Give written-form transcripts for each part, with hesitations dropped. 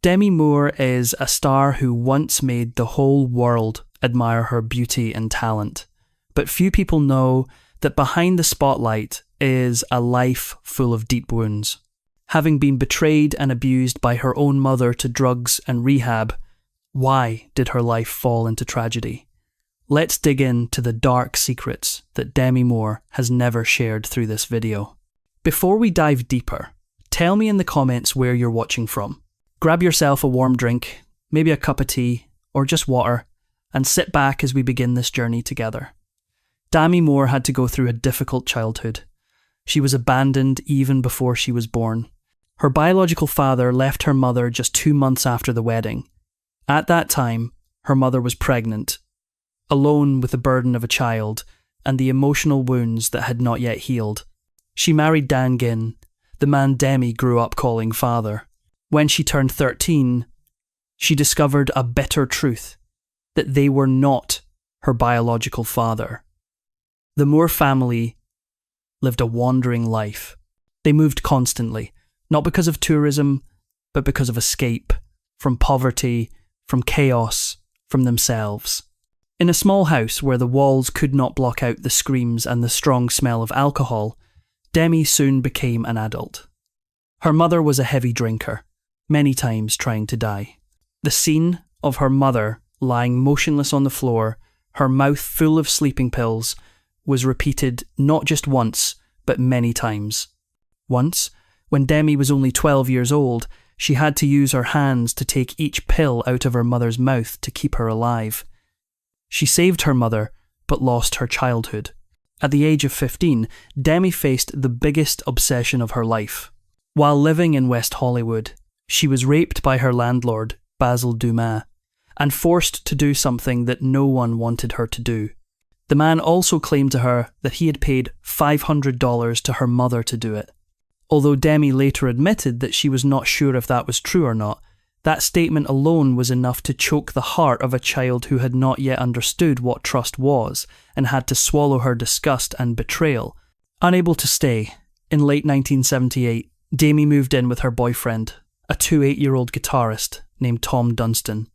Demi Moore is a star who once made the whole world admire her beauty and talent. But few people know that behind the spotlight is a life full of deep wounds. Having been betrayed and abused by her own mother to drugs and rehab, why did her life fall into tragedy? Let's dig into the dark secrets that Demi Moore has never shared through this video. Before we dive deeper, tell me in the comments where you're watching from. Grab yourself a warm drink, maybe a cup of tea, or just water, and sit back as we begin this journey together. Demi Moore had to go through a difficult childhood. She was abandoned even before she was born. Her biological father left her mother just 2 months after the wedding. At that time, her mother was pregnant, alone with the burden of a child and the emotional wounds that had not yet healed. She married Dan Ginn, the man Demi grew up calling father. When she turned 13, she discovered a bitter truth, that they were not her biological father. The Moore family lived a wandering life. They moved constantly, not because of tourism, but because of escape, from poverty, from chaos, from themselves. In a small house where the walls could not block out the screams and the strong smell of alcohol, Demi soon became an adult. Her mother was a heavy drinker, many times trying to die. The scene of her mother lying motionless on the floor, her mouth full of sleeping pills, was repeated not just once, but many times. Once, when Demi was only 12 years old, she had to use her hands to take each pill out of her mother's mouth to keep her alive. She saved her mother, but lost her childhood. At the age of 15, Demi faced the biggest obsession of her life. While living in West Hollywood, she was raped by her landlord, Basil Dumas, and forced to do something that no one wanted her to do. The man also claimed to her that he had paid $500 to her mother to do it. Although Demi later admitted that she was not sure if that was true or not, that statement alone was enough to choke the heart of a child who had not yet understood what trust was and had to swallow her disgust and betrayal. Unable to stay, in late 1978, Demi moved in with her boyfriend, a 28-year-old guitarist named Tom Dunstan.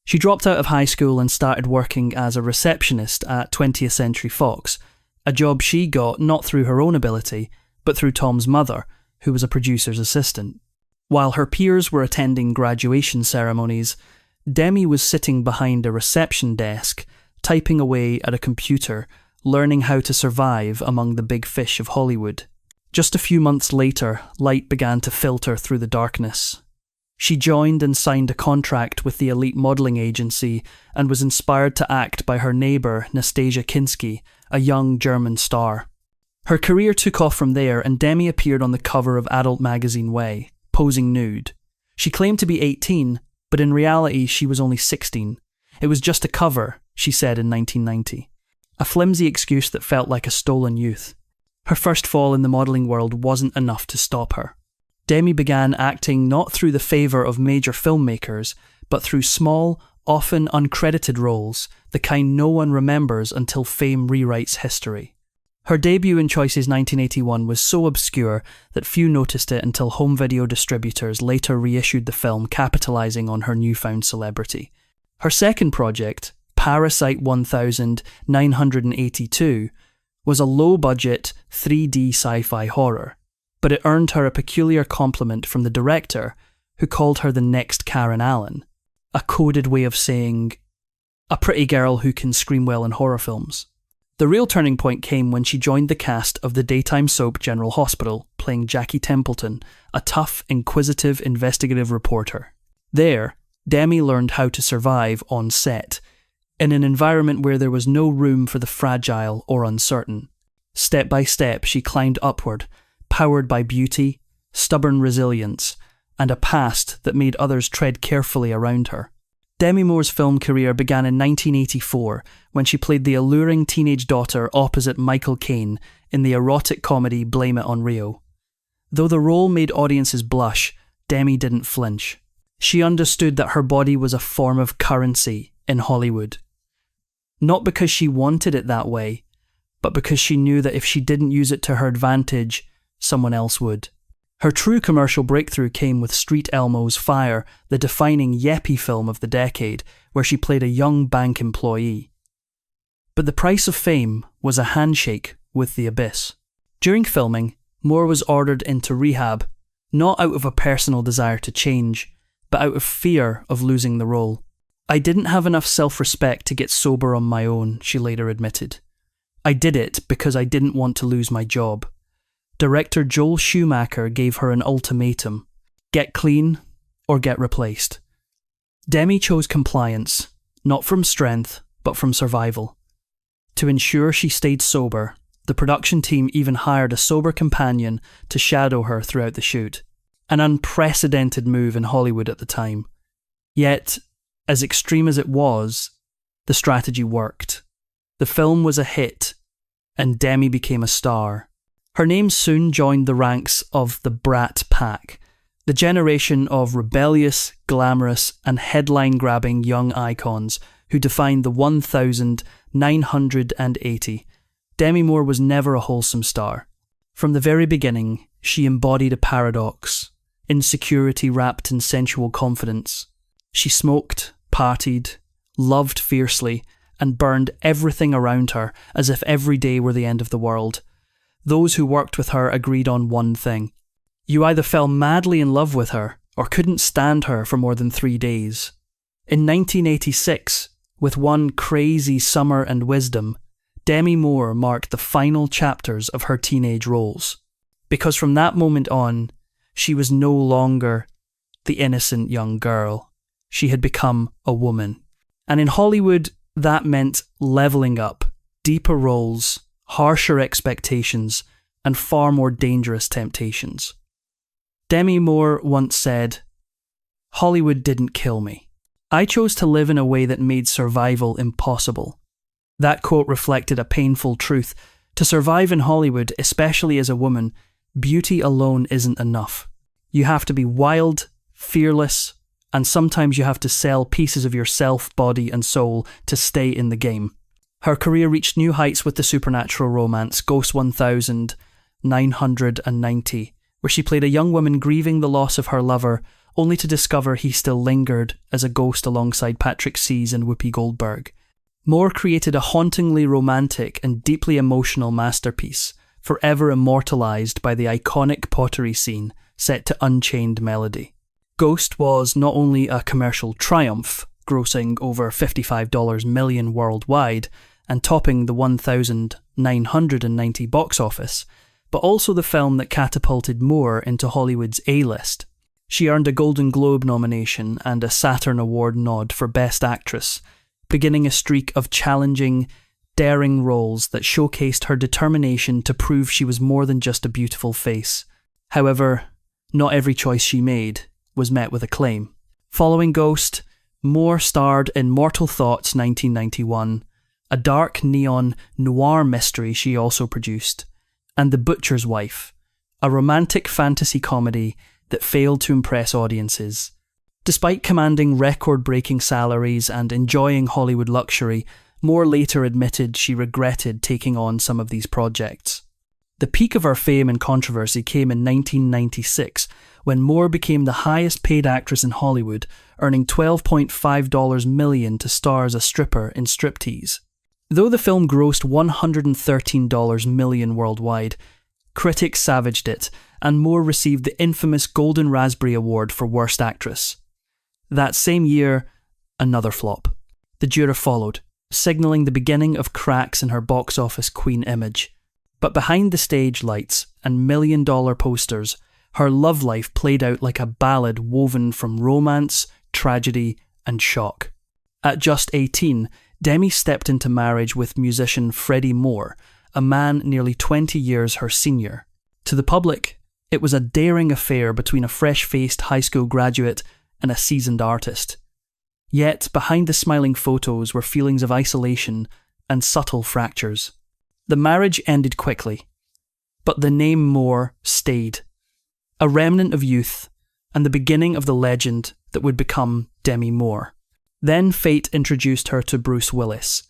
She dropped out of high school and started working as a receptionist at 20th Century Fox, a job she got not through her own ability, but through Tom's mother, who was a producer's assistant. While her peers were attending graduation ceremonies, Demi was sitting behind a reception desk, typing away at a computer, learning how to survive among the big fish of Hollywood. Just a few months later, light began to filter through the darkness. She joined and signed a contract with the elite modelling agency and was inspired to act by her neighbour, Nastasia Kinski, a young German star. Her career took off from there, and Demi appeared on the cover of adult magazine Way, posing nude. She claimed to be 18, but in reality she was only 16. It was just a cover, she said in 1990. A flimsy excuse that felt like a stolen youth. Her first fall in the modelling world wasn't enough to stop her. Demi began acting not through the favour of major filmmakers, but through small, often uncredited roles, the kind no one remembers until fame rewrites history. Her debut in Choices 1981 was so obscure that few noticed it until home video distributors later reissued the film, capitalising on her newfound celebrity. Her second project, Parasite 1982, was a low-budget 3D sci-fi horror, but it earned her a peculiar compliment from the director, who called her the next Karen Allen, a coded way of saying, a pretty girl who can scream well in horror films. The real turning point came when she joined the cast of the daytime soap General Hospital, playing Jackie Templeton, a tough, inquisitive, investigative reporter. There, Demi learned how to survive on set, in an environment where there was no room for the fragile or uncertain. Step by step, she climbed upward, powered by beauty, stubborn resilience, and a past that made others tread carefully around her. Demi Moore's film career began in 1984 when she played the alluring teenage daughter opposite Michael Caine in the erotic comedy Blame It on Rio. Though the role made audiences blush, Demi didn't flinch. She understood that her body was a form of currency in Hollywood. Not because she wanted it that way, but because she knew that if she didn't use it to her advantage, someone else would. Her true commercial breakthrough came with Street Elmo's Fire, the defining Yeppy film of the decade, where she played a young bank employee. But the price of fame was a handshake with the abyss. During filming, Moore was ordered into rehab, not out of a personal desire to change, but out of fear of losing the role. "I didn't have enough self-respect to get sober on my own," she later admitted. "I did it because I didn't want to lose my job." Director Joel Schumacher gave her an ultimatum: get clean or get replaced. Demi chose compliance, not from strength, but from survival. To ensure she stayed sober, the production team even hired a sober companion to shadow her throughout the shoot. An unprecedented move in Hollywood at the time. Yet, as extreme as it was, the strategy worked. The film was a hit, and Demi became a star. Her name soon joined the ranks of the Brat Pack, the generation of rebellious, glamorous, and headline-grabbing young icons who defined the 1980. Demi Moore was never a wholesome star. From the very beginning, she embodied a paradox, insecurity wrapped in sensual confidence. She smoked, partied, loved fiercely, and burned everything around her as if every day were the end of the world. Those who worked with her agreed on one thing. You either fell madly in love with her or couldn't stand her for more than 3 days. In 1986, with one crazy summer and wisdom, Demi Moore marked the final chapters of her teenage roles. Because from that moment on, she was no longer the innocent young girl. She had become a woman. And in Hollywood, that meant leveling up, deeper roles, harsher expectations, and far more dangerous temptations. Demi Moore once said, "Hollywood didn't kill me. I chose to live in a way that made survival impossible." That quote reflected a painful truth. To survive in Hollywood, especially as a woman, beauty alone isn't enough. You have to be wild, fearless, and sometimes you have to sell pieces of yourself, body, and soul to stay in the game. Her career reached new heights with the supernatural romance Ghost 1990, where she played a young woman grieving the loss of her lover, only to discover he still lingered as a ghost alongside Patrick Seas and Whoopi Goldberg. Moore created a hauntingly romantic and deeply emotional masterpiece, forever immortalised by the iconic pottery scene set to Unchained Melody. Ghost was not only a commercial triumph, grossing over $55 million worldwide and topping the 1,990 box office, but also the film that catapulted Moore into Hollywood's A-list. She earned a Golden Globe nomination and a Saturn Award nod for Best Actress, beginning a streak of challenging, daring roles that showcased her determination to prove she was more than just a beautiful face. However, not every choice she made was met with acclaim. Following Ghost, Moore starred in Mortal Thoughts 1991, a dark neon noir mystery she also produced, and The Butcher's Wife, a romantic fantasy comedy that failed to impress audiences. Despite commanding record-breaking salaries and enjoying Hollywood luxury, Moore later admitted she regretted taking on some of these projects. The peak of her fame and controversy came in 1996, when Moore became the highest-paid actress in Hollywood, earning $12.5 million to star as a stripper in Striptease. Though the film grossed $113 million worldwide, critics savaged it, and Moore received the infamous Golden Raspberry Award for Worst Actress. That same year, another flop. The Juror followed, signalling the beginning of cracks in her box office queen image. But behind the stage lights and million-dollar posters, her love life played out like a ballad woven from romance, tragedy, and shock. At just 18, Demi stepped into marriage with musician Freddie Moore, a man nearly 20 years her senior. To the public, it was a daring affair between a fresh-faced high school graduate and a seasoned artist. Yet, behind the smiling photos were feelings of isolation and subtle fractures. The marriage ended quickly, but the name Moore stayed. A remnant of youth, and the beginning of the legend that would become Demi Moore. Then fate introduced her to Bruce Willis,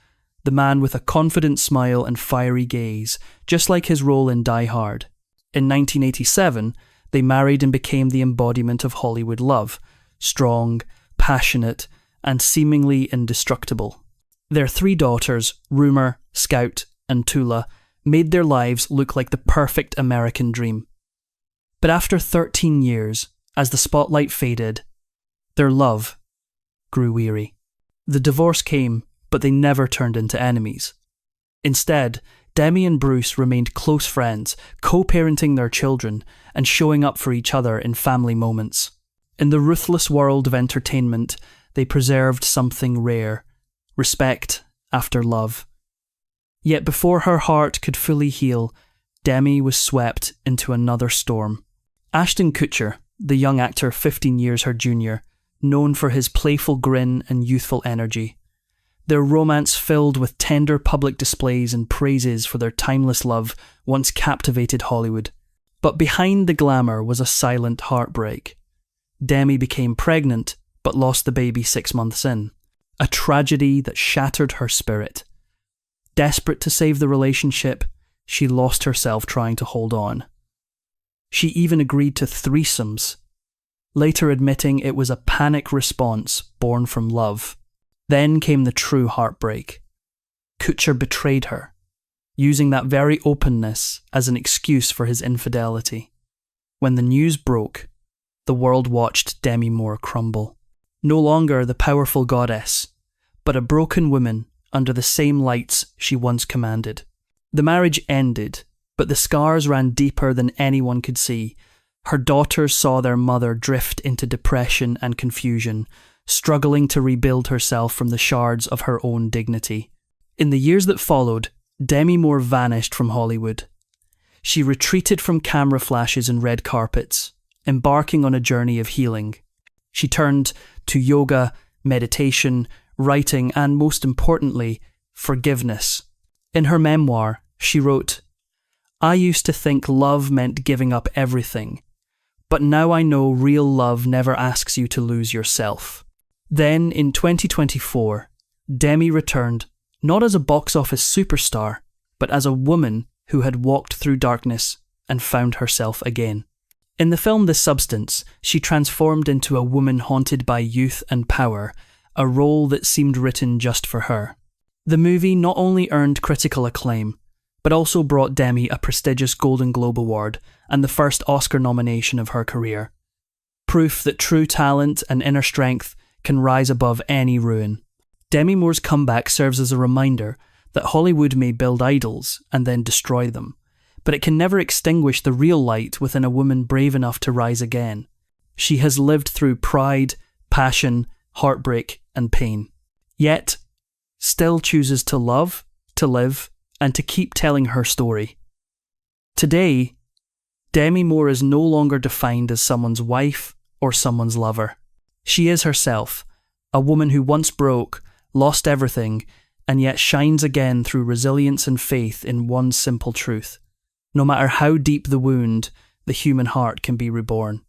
the man with a confident smile and fiery gaze, just like his role in Die Hard. In 1987, they married and became the embodiment of Hollywood love, strong, passionate, and seemingly indestructible. Their 3 daughters, Rumor, Scout, and Tula, made their lives look like the perfect American dream. But after 13 years, as the spotlight faded, their love grew weary. The divorce came, but they never turned into enemies. Instead, Demi and Bruce remained close friends, co-parenting their children and showing up for each other in family moments. In the ruthless world of entertainment, they preserved something rare: respect after love. Yet before her heart could fully heal, Demi was swept into another storm. Ashton Kutcher, the young actor 15 years her junior, known for his playful grin and youthful energy. Their romance filled with tender public displays and praises for their timeless love once captivated Hollywood. But behind the glamour was a silent heartbreak. Demi became pregnant, but lost the baby 6 months in. A tragedy that shattered her spirit. Desperate to save the relationship, she lost herself trying to hold on. She even agreed to threesomes, later admitting it was a panic response born from love. Then came the true heartbreak. Kutcher betrayed her, using that very openness as an excuse for his infidelity. When the news broke, the world watched Demi Moore crumble. No longer the powerful goddess, but a broken woman under the same lights she once commanded. The marriage ended, but the scars ran deeper than anyone could see. Her daughters saw their mother drift into depression and confusion, struggling to rebuild herself from the shards of her own dignity. In the years that followed, Demi Moore vanished from Hollywood. She retreated from camera flashes and red carpets, embarking on a journey of healing. She turned to yoga, meditation, writing, and most importantly, forgiveness. In her memoir, she wrote, "I used to think love meant giving up everything, but now I know real love never asks you to lose yourself." Then, in 2024, Demi returned not as a box office superstar, but as a woman who had walked through darkness and found herself again. In the film The Substance, she transformed into a woman haunted by youth and power, a role that seemed written just for her. The movie not only earned critical acclaim, but also brought Demi a prestigious Golden Globe Award and the first Oscar nomination of her career. Proof that true talent and inner strength can rise above any ruin. Demi Moore's comeback serves as a reminder that Hollywood may build idols and then destroy them, but it can never extinguish the real light within a woman brave enough to rise again. She has lived through pride, passion, heartbreak, and pain. Yet, still chooses to love, to live, and to keep telling her story. Today, Demi Moore is no longer defined as someone's wife or someone's lover. She is herself, a woman who once broke, lost everything, and yet shines again through resilience and faith in one simple truth. No matter how deep the wound, the human heart can be reborn.